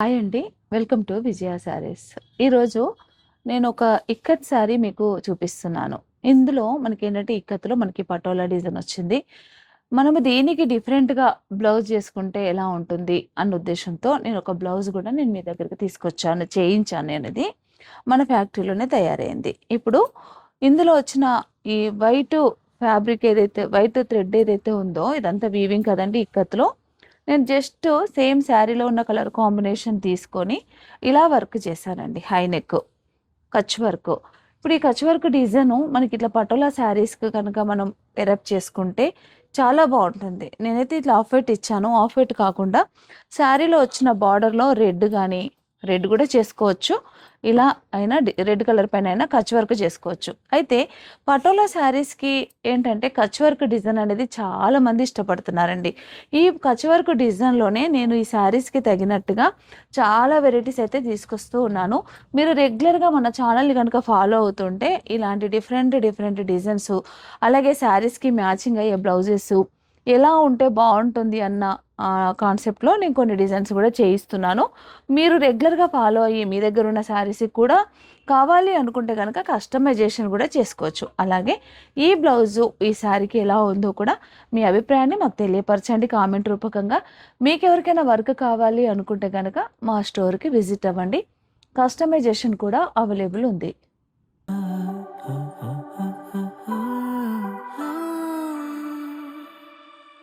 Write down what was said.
Hi అండి. Welcome to విజయ శారీస్. ఈరోజు నేను ఒక ఇక్కత్ శారీ మీకు చూపిస్తున్నాను. ఇందులో మనకేంటంటే ఇక్కత్‌లో మనకి పటోలా డిజైన్ వచ్చింది. మనము దీనికి డిఫరెంట్‌గా బ్లౌజ్ చేసుకుంటే ఎలా ఉంటుంది అన్న ఉద్దేశ్యంతో నేను ఒక బ్లౌజ్ గూడా నేను మీ దగ్గరికి తీసుకొచ్చాను. చేయించాను నేనిది. మన ఫ్యాక్టరీలోనే తయారైంది. ఇప్పుడు ఇందులో వచ్చిన ఈ ఫ్యాబ్రిక్ ఏదైతే వైట్ థ్రెడ్ ఏదైతే ఉందో ఇదంతా వీవింగ్ కదండీ ఇక్కత్‌లో. నేను జస్ట్ సేమ్ శారీలో ఉన్న కలర్ కాంబినేషన్ తీసుకొని ఇలా వర్క్ చేశానండి. High neck, Kutch work. ఇప్పుడు ఈ కచ్ వర్క్ డిజైను మనకి ఇట్లా పటోలా శారీస్‌కి కనుక మనం ఎరప్ చేసుకుంటే చాలా బావుంటుంది. నేనైతే ఇట్లా ఆఫ్ వైట్ ఇచ్చాను. ఆఫ్ వైట్ కాకుండా శారీలో వచ్చిన బార్డర్‌లో రెడ్ గాని, రెడ్ కూడా చేసుకోవచ్చు. ఇలా అయినా రెడ్ కలర్ పైన అయినా కచ్ వర్క్ చేసుకోవచ్చు. అయితే పటోలా శారీస్‌కి ఏంటంటే కచ్ వర్క్ డిజైన్ అనేది చాలా మంది ఇష్టపడుతున్నారండి. ఈ కచ్ వర్క్ డిజైన్‌లోనే నేను ఈ శారీస్‌కి తగినట్టుగా చాలా వెరైటీస్ అయితే తీసుకొస్తూ ఉన్నాను. మీరు రెగ్యులర్‌గా మన ఛానల్‌ని గనుక ఫాలో అవుతుంటే ఇలాంటి డిఫరెంట్ డిజైన్స్ అలాగే శారీస్‌కి మ్యాచింగ్ అయ్యే బ్లౌజెస్ ఎలా ఉంటే బావుంటుంది అన్న కాన్సెప్ట్‌లో నేను కొన్ని డిజైన్స్ కూడా చేయిస్తున్నాను. మీరు రెగ్యులర్‌గా ఫాలో అయ్యి మీ దగ్గర ఉన్న శారీస్‌కి కూడా కావాలి అనుకుంటే గనక కస్టమైజేషన్ కూడా చేసుకోవచ్చు. అలాగే ఈ బ్లౌజు ఈ శారీకి ఎలా ఉందో కూడా మీ అభిప్రాయాన్ని మాకు తెలియపరచండి కామెంట్ రూపకంగా. మీకెవరికైనా వర్క్ కావాలి అనుకుంటే గనక మా స్టోర్‌కి విజిట్ అవ్వండి. కస్టమైజేషన్ కూడా అవైలబుల్ ఉంది.